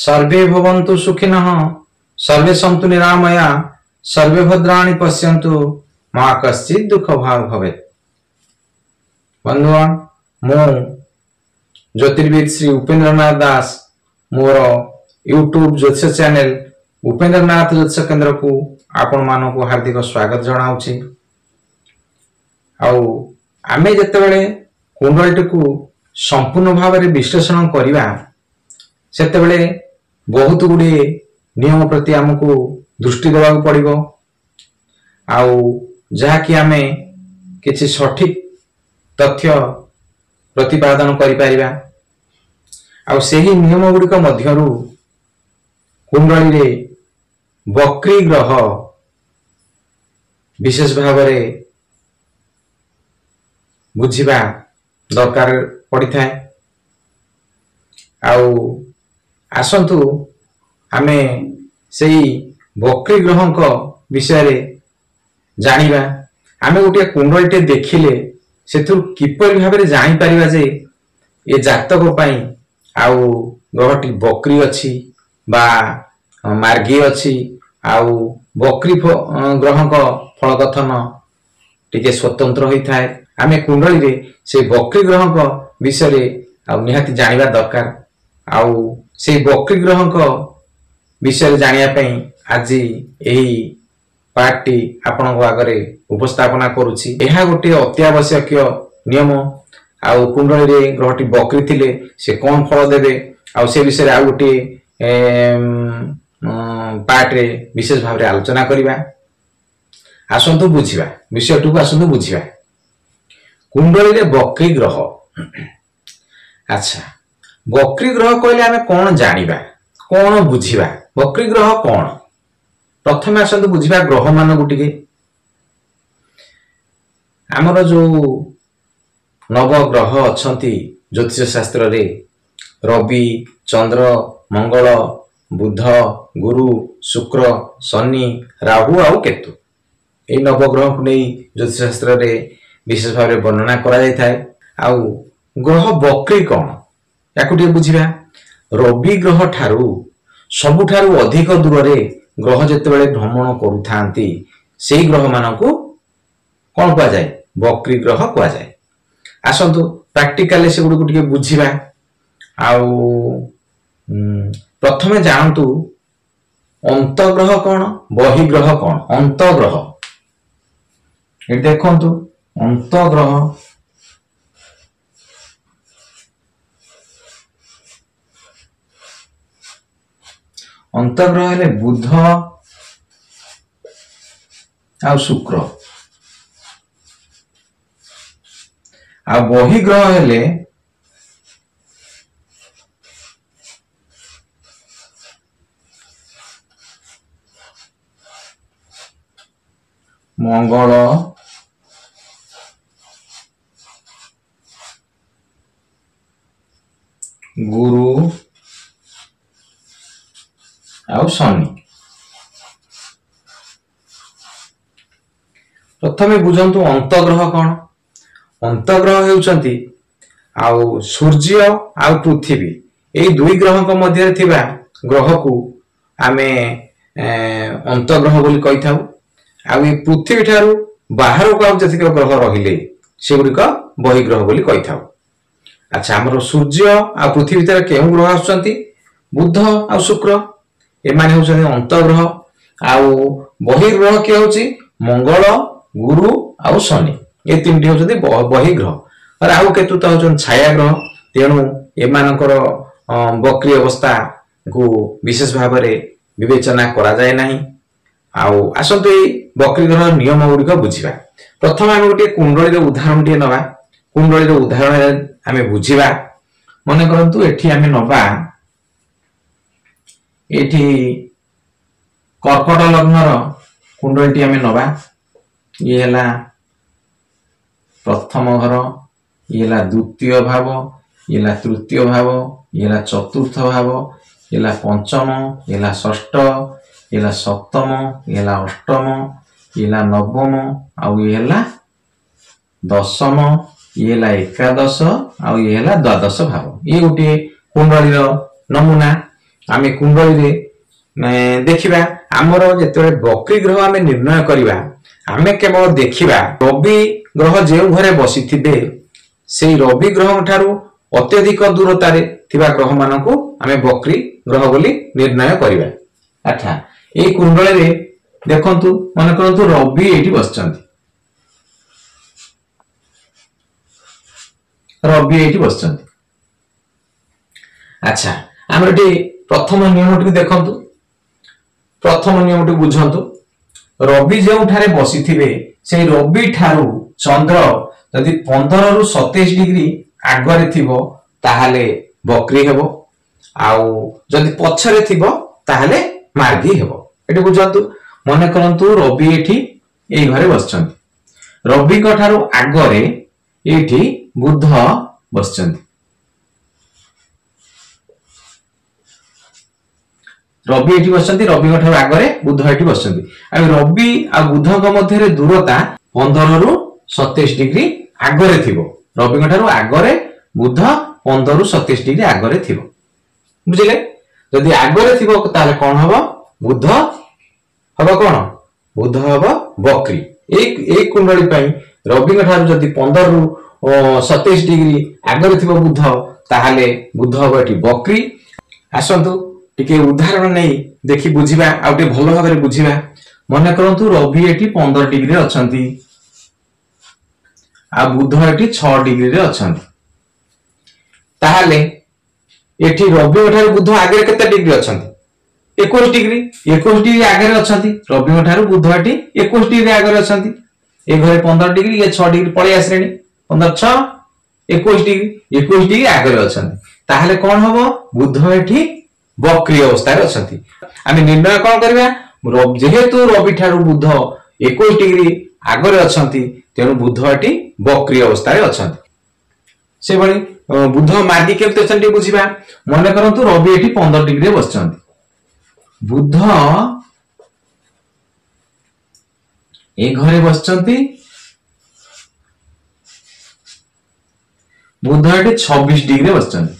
सर्वे भवन्तु सुखिनः सर्वे सन्तु निरामया सर्वे भद्राणि पश्यन्तु मा कश्चित् दुःख भाग् भवेत्। बंधुगण मु ज्योतिर्विद श्री उपेन्द्रनाथ दास मोर यूट्यूब ज्योतिष चैनल उपेन्द्रनाथ ज्योतिष केन्द्र को आपण मानक हार्दिक स्वागत जनाऊँगी। आमे जेतेबेले कुंडली को संपूर्ण भाव में विश्लेषण करवा सेतेबेले बहुत गुड़े नियम प्रति आमको दृष्टि देवा पड़ो जहाँकि आमे किसी सठिक तथ्य प्रतिपादन करिपारिबा। सेही नियम गुड़िक मध्यरु कुंडली रे वक्री ग्रह विशेष भाव में बुझिबा दरकार पड़ी थाए। आसंतु आमे सेही वक्री ग्रह विषय रे जानिबा। आमे गोटे कुंडली देखिले सेथुर किपर भाव में जानी परिबा जे ए जातक पई आउ ग्रहटी वक्री अछि बा मार्गी अछि आउ वक्री ग्रह को फल कथन टिके स्वतंत्र होई थाए। आमे कुंडली रे से वक्री ग्रह को विषय रे आउ निहाती जानिबा दरकार। से वक्री ग्रह को विषय जानिया पई आज एही पार्टी आपण आगे उपस्थापना करुछि। एहा गोटे अत्यावश्यक नियम। कुंडली रे ग्रहटी वक्री थिले से कौन फल देबे से विषय आउ गोटे पार्ट रे विशेष भाव रे आलोचना करिबा। आसंतु बुझिबा विषयटू आसंतु बुझिबा कुंडली रे वक्री ग्रह। अच्छा वक्री ग्रह कहले आमे कौन जानिबा कौन बुझिबा वक्री ग्रह कौन? प्रथम आसंतु बुझिबा ग्रह मान गुटिके आमर जो नव ग्रह अछंती ज्योतिष शास्त्र रे रवि चंद्र मंगल बुध गुरु शुक्र शनि राहु आउ केतु ए नव ग्रह को नहीं ज्योतिष शास्त्र रे विशेष भाव में वर्णना करा जाय थाए। ग्रह वक्री कौन याकु टिके बुझिबा। रवि ग्रह ठारू सबुठारू अधिक दूर रे ग्रह जेतेबेले भ्रमण करुथांती सेही ग्रह मानकु कौन कहा जाए वक्री ग्रह कहा जाए। आसंतु प्रैक्टिकल से गुडी टिके बुझिबा। प्रथमे जानतु अंतग्रह कौन बहिग्रह कौन। अंतग्रह ये देखंतु अंतग्रह अंतग्रह हेले बुध आ शुक्र आ बहिग्रह हेले मंगल गुरु आउ शनि। प्रथमे बुझंतु अंतग्रह कौन। अंतग्रह हेउचंती आउ सूर्य आउ पृथ्वी ए दुई ग्रह को मध्य थिबा ग्रह को आमे अंतग्रह बोली कहि थाउ। आउ ए पृथ्वी ठारू बाहर को जतिक ग्रह रहिले सेगुडी का बहिग्रह बोली कहि थाउ। अच्छा हमरो सूर्य आ पृथ्वी भीतर केउ ग्रह आछंती बुध आ शुक्र एमाने होछन अंतग्रह। आउ बहिग्रह के होची मंगल गुरु आउ शनि ए तीनटी होछन बहिग्रह। और आउ केतु त होछन छाया ग्रह। तेणु एमानकर वक्री अवस्था को विशेष भाव में विवेचना करा जाए नाही। आसंतु वक्री ग्रह नियम गुड़िक बुझिबा। प्रथम आम गोटे कुंडली उदाहरण टे नवा। कुंडली उदाहरण आम बुझिबा। मन करंतु एठी आम नवा एठी कर्कट लग्नर कुंडली आम नवा। ये हला प्रथम घर ये हला द्वितीय भाव ये हला तृतीय भाव ये हला चतुर्थ भाव ये हला पंचम ये हला षष्ठ ये हला सप्तम ये हला अष्टम ये हला नवम आउ ये हला दशम ये हला एकादश आउ ये हला द्वादश भाव। ये गोटे कुंडली नमूना। आमे कुंडली रे देखिबा आमर जेतबे वक्री ग्रह आमे निर्णय करिबा आमे केवल देखिबा रवि ग्रह जे घरे बसिथिबे सेई रवि ग्रह ठारू अत्यधिक दूरतारे थिबा ग्रह मानकू आमे वक्री ग्रह बोली निर्णय करिबा। अच्छा ए कुंडली रे देखंतु मन करंतु रवि एठी बसचंती, रवि एठी बसचंती। अच्छा हमर एठी प्रथम नियमटी देखंतु, प्रथम नियमटी बुझंतु। रवि जेउठारे बसिथिबे से रवि ठारू चंद्र यदि 15 रु 27 डिग्री आगरे थिबो ताहाले वक्री हेबो, आउ जदि पछरे थिबो ताहाले मार्गी हेबो। एठी बुझंतु मन करंतु रवि एठी एई घरे बसचंती, रवि को ठारू आगरे एठी बुध बसचंती, रवि एठी बसचंती, रवि को ठारू आगरे बुध एठी बसचंती। आ रवि आ बुध को मध्य दूरता 15 रु 27 डिग्री आगरे थिबो, रवि को ठारू आगरे बुध 15 रु 27 डिग्री आगरे थिबो। बुझिले जदि आगरे थिबो ताले कोन हबो बुध हबो, कोन बुध हबो वक्री। एक कुंडली पई रवि को ठारू जदि 15 रु 27 डिग्री आगरे थिबो बुध ताहाले बुध हबो एठी वक्री। आसंतु टिके उदाहरण नै देखि बुझिबा आ टे भलो भाबरे बुझिबा। मन करंतु रवि एठी 15 डिग्री रे अछंती आ बुध एठी 6 डिग्री रे अछंती, ताहाले एठी रवि ठारू बुध आगे केते डिग्री अछंती 21 डिग्री, 21 डिग्री आगे अछंती। रवि ठारू बुध एठी 21 डिग्री आगे अछंती। ए घरे 15 डिग्री ये 6 डिग्री पळे आसरेनी, 15 6 21 डिग्री, 21 डिग्री आगे अछंती। ताहाले कोन हबो बुध एठी वक्री अवस्था रे अछंती। आमे निर्णय कोन करबा जेहेतु रवि ठारू बुध 21 डिग्री आगे अछंती तेनु बुध एठी वक्री अवस्था रे अछंती। से बळी बुध मार्गी केते अछंती बुझिबा। मन करंतु रवि एठी 15 डिग्री रे बसचंती, बुध ए घरे बसचंती, बुध एठी 26 डिग्री रे बसचंती।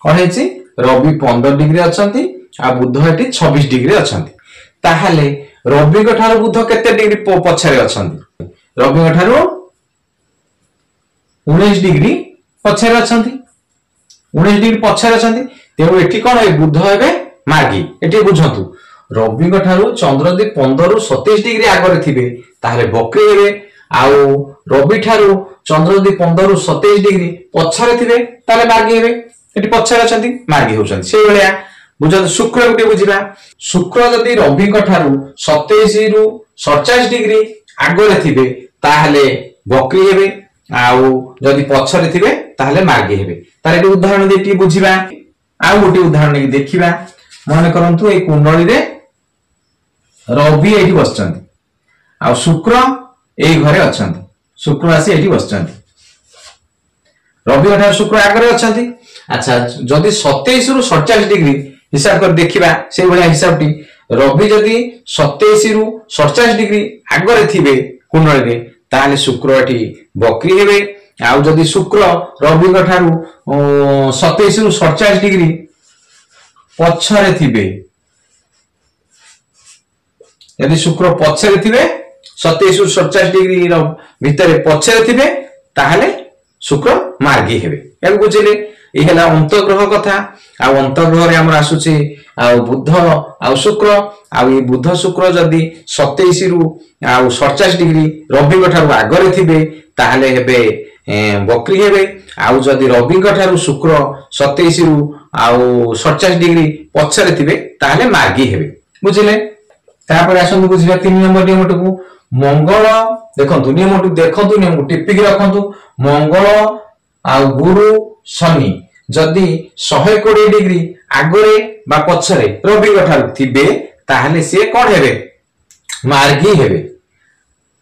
कोन हेछि रवि 15 डिग्री अछंती आ बुध एठी 26 डिग्री अछंती। ताहाले रवि को ठारू बुध केते डिग्री पछरे अछंती, रवि को ठारू 19 डिग्री पछरे अछंती, 19 डिग्री पछरे अछंती। तेनु एठी कोन ए बुध हेबे मार्गी। एठी बुझंतु रवि को ठारू चंद्र यदि 15 रु 27 डिग्री आगरे थिबे ताहाले वक्री हेबे, आउ रवि ठारू चंद्र यदि 15 रु 27 डिग्री पछरे थिबे ताहाले मार्गी हेबे, एठी पछरे अछंती मार्गी होउछंती। से बेलिया बुझंतु शुक्र गुटे बुझिबा। शुक्र यदि रवि को ठारू 27 रु 47 डिग्री आगरे थिबे ताहाले वक्री हेबे, आउ जदि पछरे थिबे ताहाले मार्गी हेबे। तार एटी उदाहरण देटी बुझिबा। आउ गोटे उदाहरण देखिबा। मन करंतु ए कुंडली रे रवि एठी बसचंती आ शुक्र एई घरे अछंती, शुक्र आसी एठी बसचंती, रवि ठारू शुक्र आगरे अछंती। अच्छा जदि 27 रु 47 डिग्री हिसाब कर देखिबा से भलिया हिसाबटी रवि जदि 27 रु 47 डिग्री आगरे थिबे कुंडली रे ताले शुक्र एठी वक्री हेबे, आउ जदि शुक्र रवि को ठारू 27 रु 47 डिग्री पछरे थिबे, यदि शुक्र पछरे थिबे 27 रु 47 डिग्री रो भितरे पछरे थिबे ताहाले शुक्र मार्गी हेबे। या बुझिले ए हला अंतग्रह कथा। आ अंतग्रह रे हमर आसुची आ बुध आ शुक्र, आ ए बुध शुक्र जदि 27 रु 47 डिग्री रवि को ठारू आगरे थिबे ताहाले हेबे वक्री हेबे, आउ जदि रवि को ठारू शुक्र 27 रु 47 डिग्री पछरे थिबे ताहाले मार्गी हेबे। बुझिले तापर आसंतु बुझिबा 3 नंबर नियमटकू। मंगल देखंतु नियमटू देखंतु नियम टिपिक रखंतु। मंगल आ गुरु शनि जदि 120 डिग्री आगरे बा पछरे रवि को ठारू थिबे ताहाले से कोन हेबे मार्गी हेबे,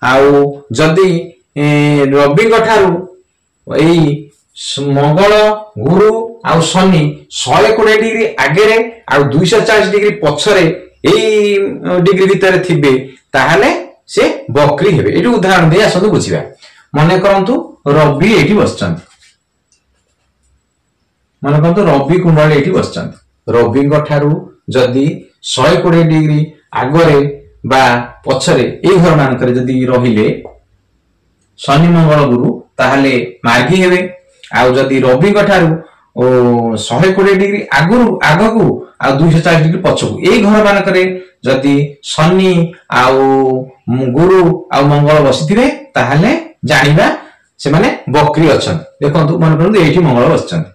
आउ जदि रवि को ठारू एई मंगल गुरु आ शनि 120 डिग्री आगरे आ 240 डिग्री पछरे एई डिग्री भितर थिबे ताहाले से वक्री हेबे। एटी उदाहरण दे आसंतु बुझिबा। मने करंतु रवि एटी बसचंती, मन करते रवि कुंडली ये बसचंती रवि ठारू जदि 120 डिग्री आगरे बा पछरे ए घर मानक जदि रहिले शनि मंगल गुरु ताहले मार्गी हेबे आ जदि रवि ठारू 120 डिग्री आगु आगकू आ 240 डिग्री पछकू ए घर मानक जदि शनि आउ गुरु आउ मंगल बसिथिबे ताहले जानिबा से माने बकरी अछंती देखंतु मन करंतु एठी मंगल बसचंती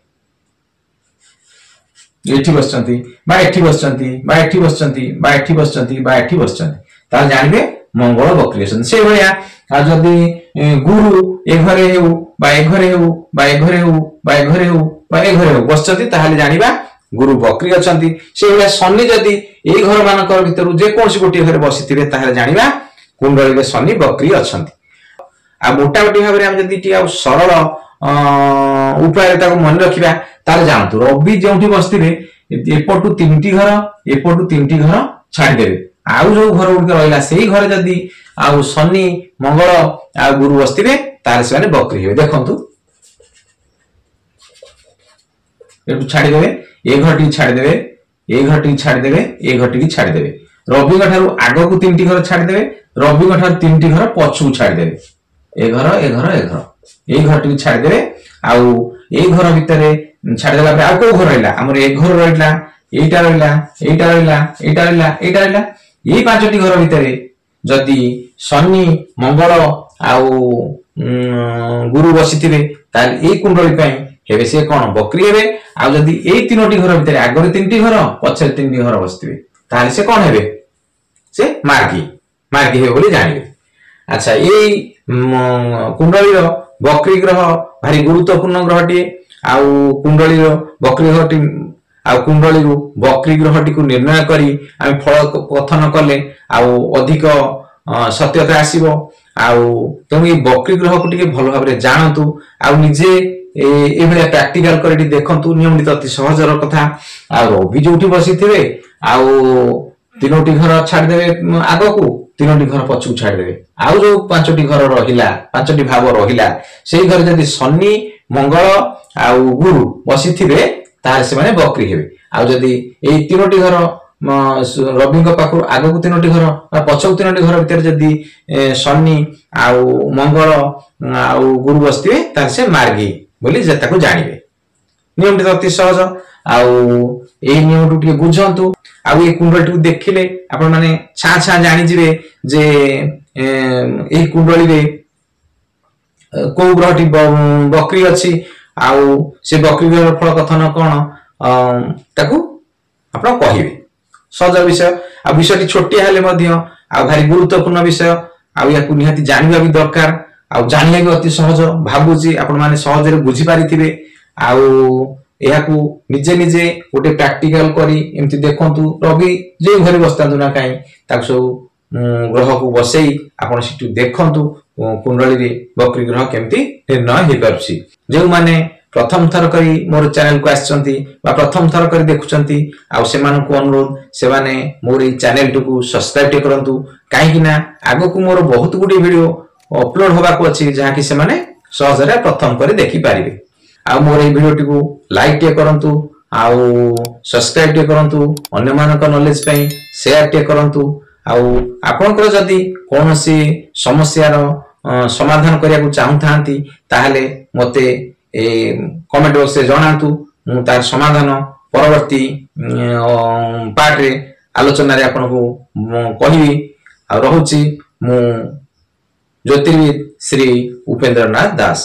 एठी बसचंती बा एठी बसचंती बा एठी बसचंती बा एठी बसचंती बा एठी बसचंती ता जानिबे मंगल बकरी अछंती से भलिया आ जदि गुरु ए घरे हेउ बा ए घरे हेउ बा ए घरे हेउ बा ए घरे हेउ बा ए घरे हेउ बसचंती ताहाले जानिबा गुरु बकरी अछंती से भलिया शनि जदि ए घर मानकर भितरु जे कोनसी गोटी घरे बसिथिबे ताहाले जानिबा कुंडली रे शनि बकरी अछंती आ मोटा मोटी भाव में जदि टी सरल उपाय मन रखा तार जानतु रवि जो बसते एपटू 3टी घर एपटू 3टी घर छाड़देवे आउ जो घर गुड़िक रहा से घर जदि आउ शनि मंगल आ गुरु बसते तार से बकरी हे देखु छाड़देवे ए घर टी छाड़देवे ए घर टी छाड़देवे ए घर टी छाड़देवे रवि ठारू आग को 3टी घर छाड़देवे रवि ठारू 3टी घर पछू छाड़देवे ए घर ए घर ए घर ए घर टी छाड़देवे आउ ए घर भितर छाड़देला पे आउ को घर रहिला हमर ए घर रहिला एटा रहिला एटा रहिला एटा रहिला एटा रहिला ए 5टी घर भितर जदि शनि मंगल आउ गुरु बसिथिबे ताल ए कुंडली पई हेबे से कोन बकरी हेबे आउ जदि ए 3टी घर भितर आगरे 3टी घर पछरे 3टी घर बसिथिबे ताल से कोन हेबे से मार्गी मार्गी हेबे बोली जानिबे अच्छा ए कुंडली बकरी ग्रह भारी गुरुत्वपूर्ण ग्रहटी आउ कुंडली बकरी ग्रहटी आउ कुंडली बकरी ग्रहटी को निर्णय करी आम फल कथन कले आउ अधिक सत्यता आसीबो आउ तेणु ये बकरी ग्रह को टिके भल भाव में जानतु आउ निजे ए भलिया प्रैक्टिकल करी देखंतु नियमित अति सहजर कथा आउ रवि जोठी बसिथिबे आउ 3टी घर छाड़देवे आगकू 3टी घर पछू छाड़देवे आउ जो 5टी घर रहिला 5टी भाव रहिला सेही घर जदि शनि मंगल आउ गुरु बसिथिबे तार से माने बकरी हेबे आउ जदि ए 3टी घर रवि पाखु आगकू 3टी घर पछकू 3टी घर भीतर जदि शनि आउ मंगल आउ गुरु बसिथिबे तार से मार्गी बोली जताको जानिबे नियम अति सहज आउ ए नियम टू बुझंतु आउ ये कुंडली टू देखिले आपण माने छा छा जानि जिवे जे ए कुंडली रे को ग्रहटी बकरी अछि आउ से बकरी ग्रह फल कथन कोन ताकू आपण कहिबे सहज विषय आ विषयटी छोटी हेले मध्य आ भारी गुरुत्वपूर्ण विषय आउ याकू निहाती जानिबा भी दरकार आउ जानिले भी अति सहज भाबुजी आपण माने सहज रे बुझी पारिथिबे आउ एहाकू निजे निजे गोटे प्रैक्टिकल करी एमती देखंतु रवि जे घरे बसतांतु ना काई ताक सब ग्रह को बसई आपण सिटु देखंतु कुंडली रे बकरी ग्रह केमती निर्णय हे परछि जे माने प्रथम थर करी मोर चैनल को आछंती बा प्रथम थर करी देखुचंती आ से मान को अनुरोध से माने मोर ई चैनल टू सब्सक्राइब टे करंतु काहे कि ना आगो को मोर बहुत गुडी वीडियो अपलोड होबा को अछि जहा कि से माने सहज रे प्रथम करी देखि पारिबे आ मोर ए वीडियो टिकु लाइक टे करंतु आउ सब्सक्राइब टे करंतु अन्य मानक नॉलेज पई शेयर टे करंतु आउ आपनकर जदी कोनोसी समस्या रो समाधान करिया को चाहथांती ताहाले मते ए कमेंट बॉक्स रे जणांतु मु तार समाधान परवर्ती पार्ट रे आलोचना रे आपन को कहिबी आ रहउची मु ज्योतिर्विद श्री उपेंद्रनाथ दास।